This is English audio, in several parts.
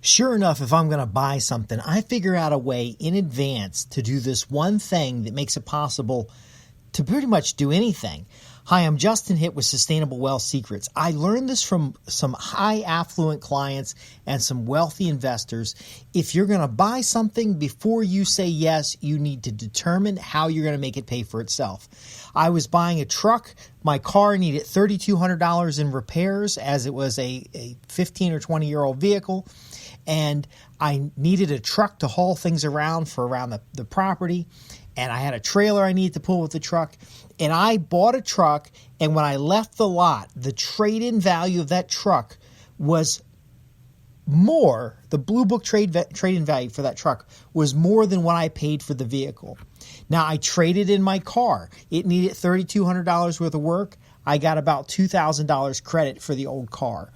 Sure enough, if I'm going to buy something, I figure out a way in advance to do this one thing that makes it possible to pretty much do anything. Hi, I'm Justin Hitt with Sustainable Wealth Secrets. I learned this from some high affluent clients and some wealthy investors. If you're going to buy something, before you say yes, you need to determine how you're going to make it pay for itself. I was buying a truck. My car needed $3,200 in repairs as it was a 15 or 20-year-old vehicle. And I needed a truck to haul things around the property. And I had a trailer I needed to pull with the truck. And I bought a truck, and when I left the lot, the trade-in value of that truck was more, the Blue Book trade-in value for that truck was more than what I paid for the vehicle. Now, I traded in my car. It needed $3,200 worth of work. I got about $2,000 credit for the old car.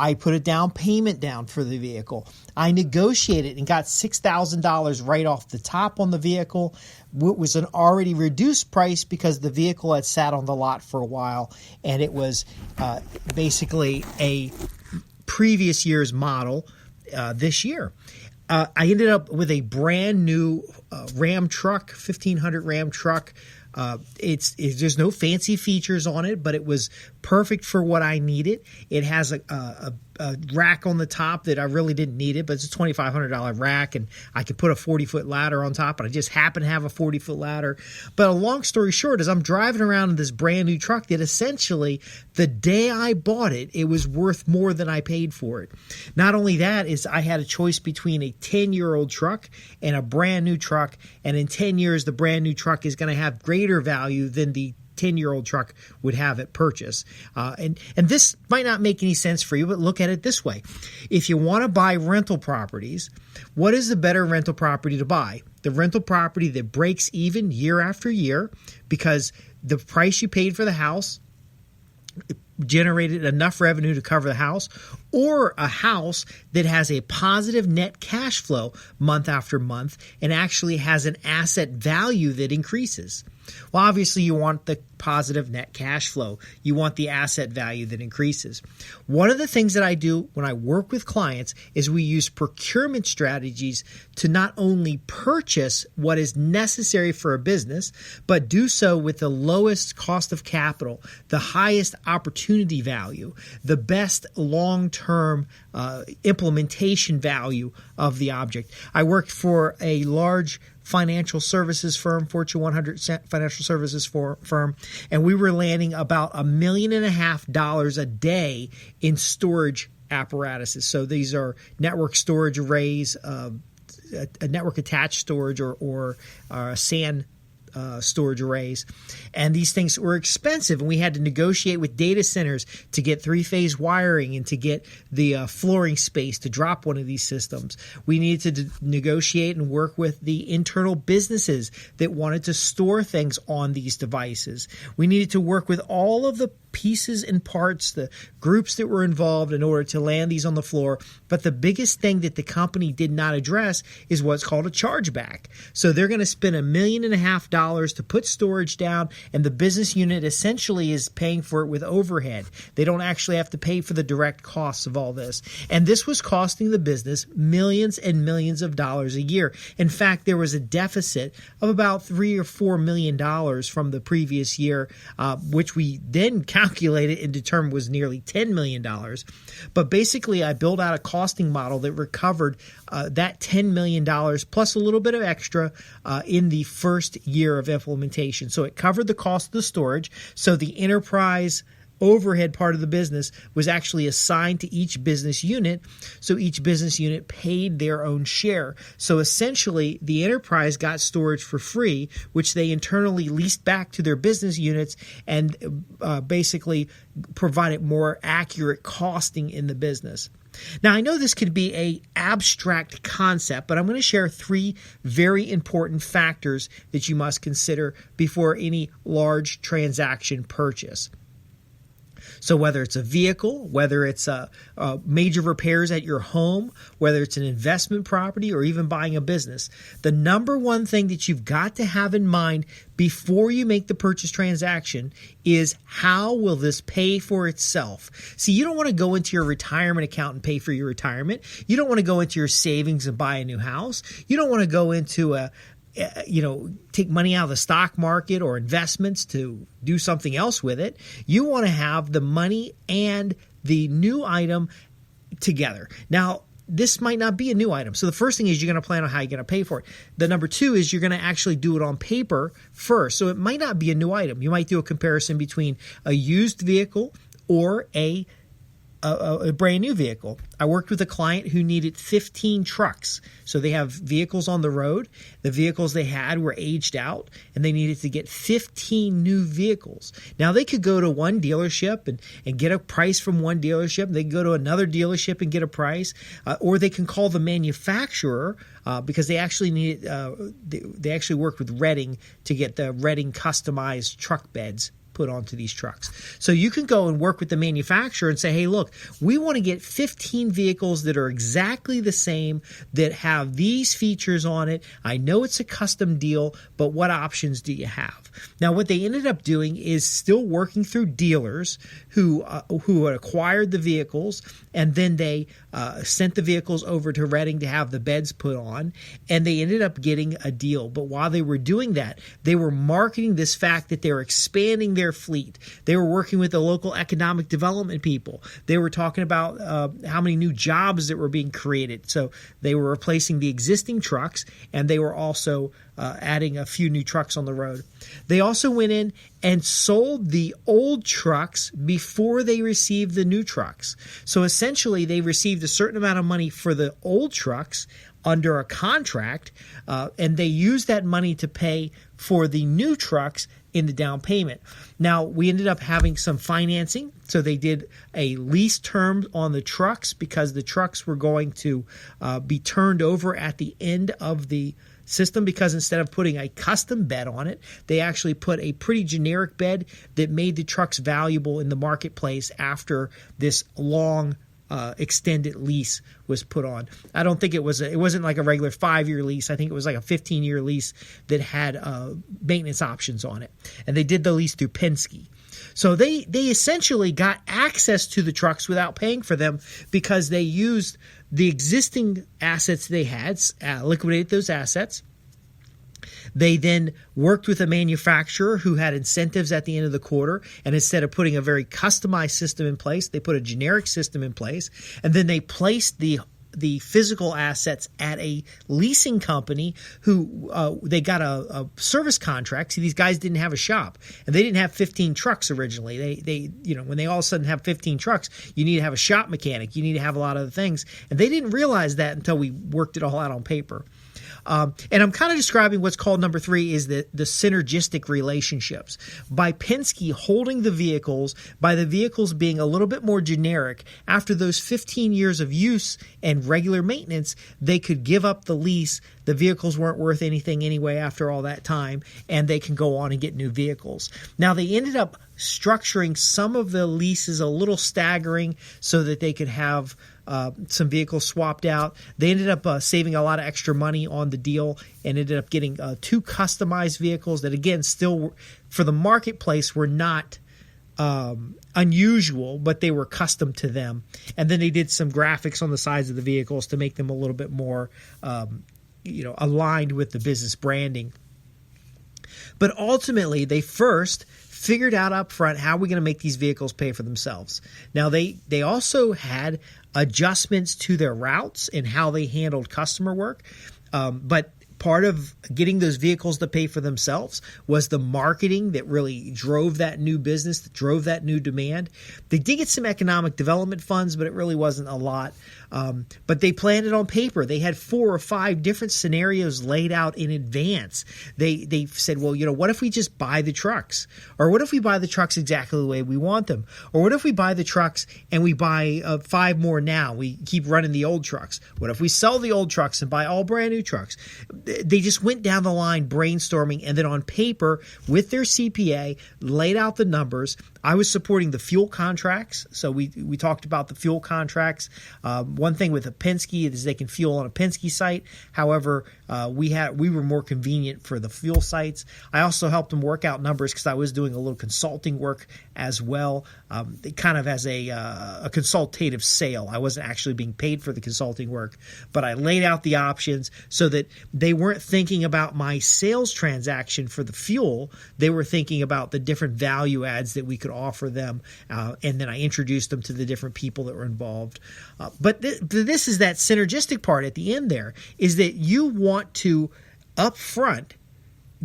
I put a down payment down for the vehicle. I negotiated and got $6,000 right off the top on the vehicle. It was an already reduced price because the vehicle had sat on the lot for a while, and it was basically a previous year's model this year. I ended up with a brand new Ram truck, 1500 Ram truck. There's no fancy features on it, but it was perfect for what I needed. It has a rack on the top that I really didn't need it, but it's a $2,500 rack, and I could put a 40-foot ladder on top, and I just happen to have a 40-foot ladder. But a long story short is I'm driving around in this brand new truck that essentially the day I bought it, it was worth more than I paid for it. Not only that is I had a choice between a 10-year-old truck and a brand new truck, and in 10 years the brand new truck is going to have greater value than the 10-year-old truck would have at purchase. And this might not make any sense for you, but look at it this way. If you want to buy rental properties, what is the better rental property to buy? The rental property that breaks even year after year because the price you paid for the house generated enough revenue to cover the house, or a house that has a positive net cash flow month after month and actually has an asset value that increases. Well, obviously you want the positive net cash flow. You want the asset value that increases. One of the things that I do when I work with clients is we use procurement strategies to not only purchase what is necessary for a business, but do so with the lowest cost of capital, the highest opportunity value, the best long-term implementation value of the object. I worked for a large financial services firm, Fortune 100 financial services firm, and we were landing about $1.5 million a day in storage apparatuses. So these are network storage arrays, a network attached storage or SAN storage arrays. And these things were expensive, and we had to negotiate with data centers to get three-phase wiring and to get the flooring space to drop one of these systems. We needed to negotiate and work with the internal businesses that wanted to store things on these devices. We needed to work with all of the pieces and parts, the groups that were involved in order to land these on the floor. But the biggest thing that the company did not address is what's called a chargeback. So they're going to spend $1.5 million to put storage down, and the business unit essentially is paying for it with overhead. They don't actually have to pay for the direct costs of all this. And this was costing the business millions and millions of dollars a year. In fact, there was a deficit of about $3 or $4 million from the previous year, which we then calculated and determined was nearly $10 million. But basically, I built out a costing model that recovered that $10 million plus a little bit of extra in the first year of implementation. So it covered the cost of the storage. So the enterprise overhead part of the business was actually assigned to each business unit. So each business unit paid their own share. So essentially, the enterprise got storage for free, which they internally leased back to their business units and basically provided more accurate costing in the business. Now, I know this could be an abstract concept, but I'm going to share 3 very important factors that you must consider before any large transaction purchase. So whether it's a vehicle, whether it's major repairs at your home, whether it's an investment property, or even buying a business, the number one thing that you've got to have in mind before you make the purchase transaction is, how will this pay for itself? See, you don't want to go into your retirement account and pay for your retirement. You don't want to go into your savings and buy a new house. You don't want to go into take money out of the stock market or investments to do something else with it. You want to have the money and the new item together. Now, this might not be a new item. So the first thing is, you're going to plan on how you're going to pay for it. The number two is, you're going to actually do it on paper first. So it might not be a new item. You might do a comparison between a used vehicle or a brand new vehicle. I worked with a client who needed 15 trucks. So they have vehicles on the road. The vehicles they had were aged out, and they needed to get 15 new vehicles. Now, they could go to one dealership and get a price from one dealership. They can go to another dealership and get a price, or they can call the manufacturer because they actually they actually worked with Redding to get the Redding customized truck beds put onto these trucks. So you can go and work with the manufacturer and say, hey, look, we want to get 15 vehicles that are exactly the same, that have these features on it. I know it's a custom deal, but what options do you have? Now, what they ended up doing is still working through dealers who had acquired the vehicles, and then they sent the vehicles over to Redding to have the beds put on, and they ended up getting a deal. But while they were doing that, they were marketing this fact that they were expanding their fleet. They were working with the local economic development people. They were talking about how many new jobs that were being created. So they were replacing the existing trucks, and they were also adding a few new trucks on the road. They also went in and sold the old trucks before they received the new trucks. So essentially, they received a certain amount of money for the old trucks under a contract, and they used that money to pay for the new trucks in the down payment. Now, we ended up having some financing. So they did a lease term on the trucks, because the trucks were going to be turned over at the end of the system, because instead of putting a custom bed on it, they actually put a pretty generic bed that made the trucks valuable in the marketplace after this long extended lease was put on. I don't think it wasn't like a regular 5-year lease. I think it was like a 15-year lease that had maintenance options on it. And they did the lease through Penske. So they essentially got access to the trucks without paying for them, because they used the existing assets they had, liquidated those assets. They then worked with a manufacturer who had incentives at the end of the quarter, and instead of putting a very customized system in place, they put a generic system in place, and then they placed the physical assets at a leasing company who they got a service contract. See, these guys didn't have a shop, and they didn't have 15 trucks originally. They when they all of a sudden have 15 trucks, you need to have a shop mechanic. You need to have a lot of other things, and they didn't realize that until we worked it all out on paper. And I'm kind of describing what's called number 3 is the synergistic relationships. By Penske holding the vehicles, by the vehicles being a little bit more generic, after those 15 years of use and regular maintenance, they could give up the lease. The vehicles weren't worth anything anyway after all that time, and they can go on and get new vehicles. Now, they ended up structuring some of the leases a little staggering so that they could have some vehicles swapped out. They ended up saving a lot of extra money on the deal, and ended up getting 2 customized vehicles that, again, still for the marketplace were not unusual, but they were custom to them. And then they did some graphics on the sides of the vehicles to make them a little bit more aligned with the business branding. But ultimately, they first figured out up front, how are we going to make these vehicles pay for themselves? Now, they also had adjustments to their routes and how they handled customer work. But part of getting those vehicles to pay for themselves was the marketing that really drove that new business, that drove that new demand. They did get some economic development funds, but it really wasn't a lot. But they planned it on paper. They had 4 or 5 different scenarios laid out in advance. They said, well, what if we just buy the trucks? Or what if we buy the trucks exactly the way we want them? Or what if we buy the trucks and we buy 5 more now? We keep running the old trucks. What if we sell the old trucks and buy all brand new trucks? They just went down the line brainstorming, and then on paper with their CPA laid out the numbers. I was supporting the fuel contracts. So we talked about the fuel contracts. One thing with a Penske is they can fuel on a Penske site. However, we were more convenient for the fuel sites. I also helped them work out numbers because I was doing a little consulting work as well, kind of as a consultative sale. I wasn't actually being paid for the consulting work, but I laid out the options so that they weren't thinking about my sales transaction for the fuel. They were thinking about the different value adds that we could offer them, and then I introduced them to the different people that were involved. But this is that synergistic part at the end there, is that you want to, up front,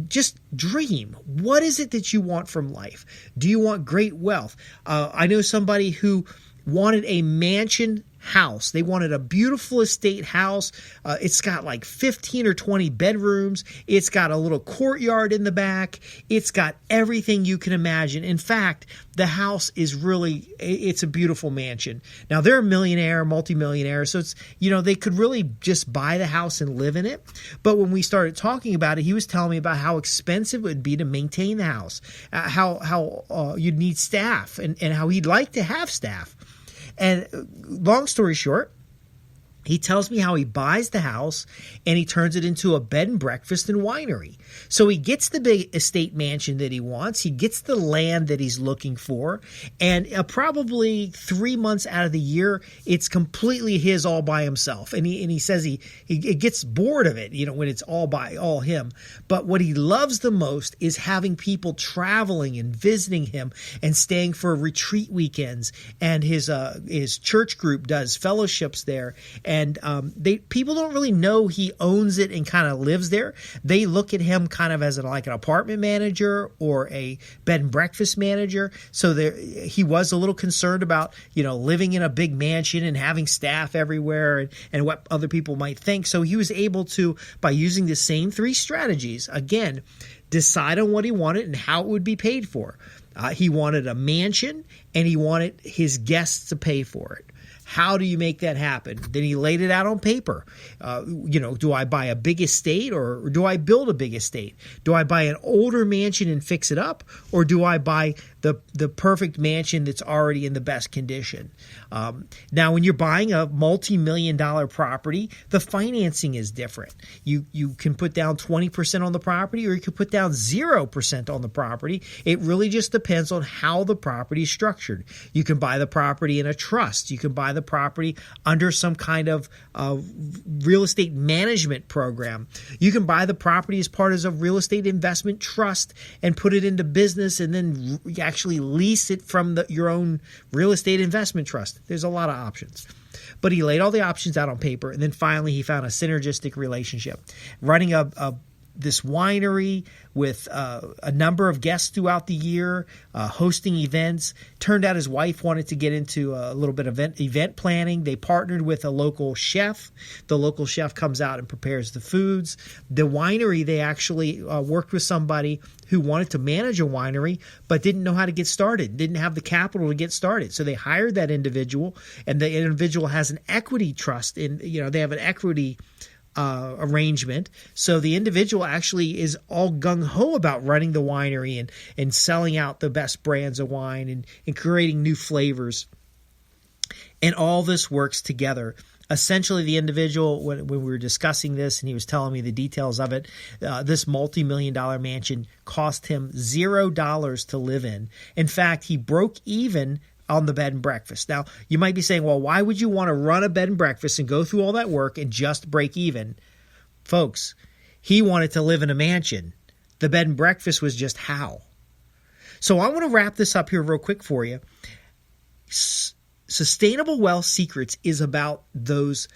just dream. What is it that you want from life? Do you want great wealth? I know somebody who wanted a mansion house. They wanted a beautiful estate house. It's got like 15 or 20 bedrooms. It's got a little courtyard in the back. It's got everything you can imagine. In fact, the house is it's a beautiful mansion. Now, they're a millionaire, multimillionaire, so it's, they could really just buy the house and live in it. But when we started talking about it, he was telling me about how expensive it would be to maintain the house, how you'd need staff, and how he'd like to have staff. And long story short, he tells me how he buys the house and he turns it into a bed and breakfast and winery. So he gets the big estate mansion that he wants. He gets the land that he's looking for. And probably 3 months out of the year, it's completely his all by himself. And he says he gets bored of it, when it's all him. But what he loves the most is having people traveling and visiting him and staying for retreat weekends. And his church group does fellowships there. And people don't really know he owns it and kind of lives there. They look at him kind of as like an apartment manager or a bed and breakfast manager. So he was a little concerned about, living in a big mansion and having staff everywhere and what other people might think. So he was able to, by using the same 3 strategies, again, decide on what he wanted and how it would be paid for. He wanted a mansion and he wanted his guests to pay for it. How do you make that happen? Then he laid it out on paper. Do I buy a big estate or do I build a big estate? Do I buy an older mansion and fix it up? Or do I buy the perfect mansion that's already in the best condition? Now, when you're buying a multi-million-dollar property, the financing is different. You can put down 20% on the property or you can put down 0% on the property. It really just depends on how the property is structured. You can buy the property in a trust. You can buy the property under some kind of real estate management program. You can buy the property as part of a real estate investment trust and put it into business and then actually lease it from your own real estate investment trust. There's a lot of options. But he laid all the options out on paper, and then finally he found a synergistic relationship. Running this winery with a number of guests throughout the year, hosting events. Turned out his wife wanted to get into a little bit of event planning. They partnered with a local chef. The local chef comes out and prepares the foods. The winery, they actually worked with somebody who wanted to manage a winery but didn't know how to get started, didn't have the capital to get started. So they hired that individual, and the individual has an equity trust. They have an equity arrangement. So the individual actually is all gung-ho about running the winery and selling out the best brands of wine and creating new flavors. And all this works together. Essentially, the individual, when we were discussing this and he was telling me the details of it, this multi-million-dollar mansion cost him $0 to live in. In fact, he broke even on the bed and breakfast. Now, you might be saying, well, why would you want to run a bed and breakfast and go through all that work and just break even? Folks, he wanted to live in a mansion. The bed and breakfast was just how. So I want to wrap this up here real quick for you. Sustainable Wealth Secrets is about those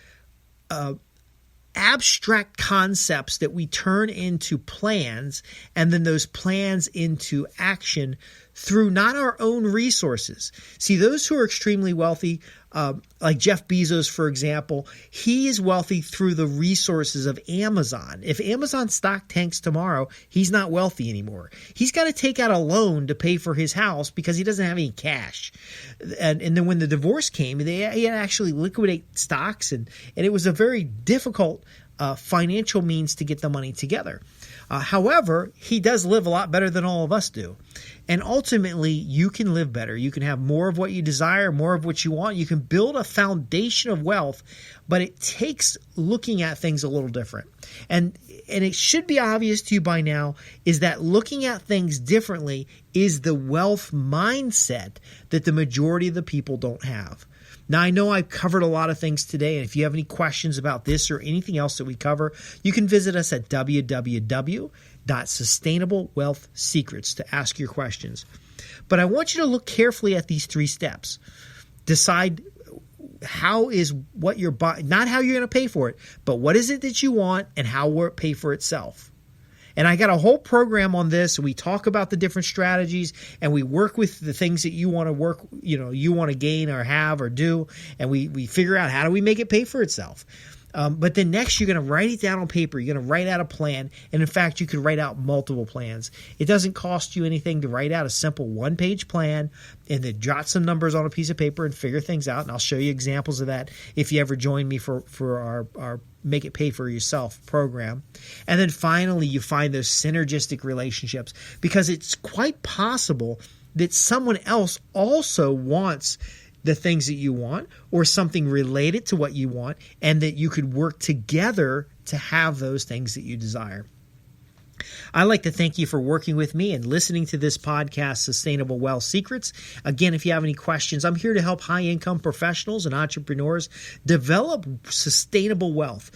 abstract concepts that we turn into plans, and then those plans into action through not our own resources. See, those who are extremely wealthy, like Jeff Bezos, for example, he is wealthy through the resources of Amazon. If Amazon stock tanks tomorrow, he's not wealthy anymore. He's got to take out a loan to pay for his house because he doesn't have any cash. And then when the divorce came, he had to actually liquidate stocks, and it was a very difficult financial means to get the money together. However, he does live a lot better than all of us do. And ultimately, you can live better. You can have more of what you desire, more of what you want. You can build a foundation of wealth, but it takes looking at things a little different. And it should be obvious to you by now is that looking at things differently is the wealth mindset that the majority of the people don't have. Now, I know I've covered a lot of things today, and if you have any questions about this or anything else that we cover, you can visit us at www.sustainablewealthsecrets to ask your questions. But I want you to look carefully at these 3 steps. Decide how is what you're buying, not how you're going to pay for it, but what is it that you want and how will it pay for itself. And I got a whole program on this. We talk about the different strategies and we work with the things that you want to work, you want to gain or have or do. And we figure out how do we make it pay for itself. But then next, you're going to write it down on paper. You're going to write out a plan. And in fact, you could write out multiple plans. It doesn't cost you anything to write out a simple 1-page plan and then jot some numbers on a piece of paper and figure things out. And I'll show you examples of that if you ever join me for our Make It Pay for Yourself program. And then finally, you find those synergistic relationships, because it's quite possible that someone else also wants the things that you want or something related to what you want, and that you could work together to have those things that you desire. I'd like to thank you for working with me and listening to this podcast, Sustainable Wealth Secrets. Again, if you have any questions, I'm here to help high-income professionals and entrepreneurs develop sustainable wealth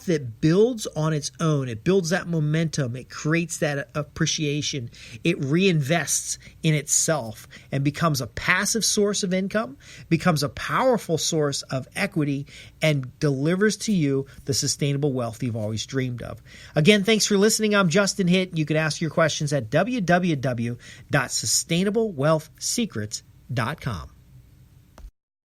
that builds on its own. It builds that momentum. It creates that appreciation. It reinvests in itself and becomes a passive source of income, becomes a powerful source of equity, and delivers to you the sustainable wealth you've always dreamed of. Again, thanks for listening. I'm Justin Hitt. You can ask your questions at www.sustainablewealthsecrets.com.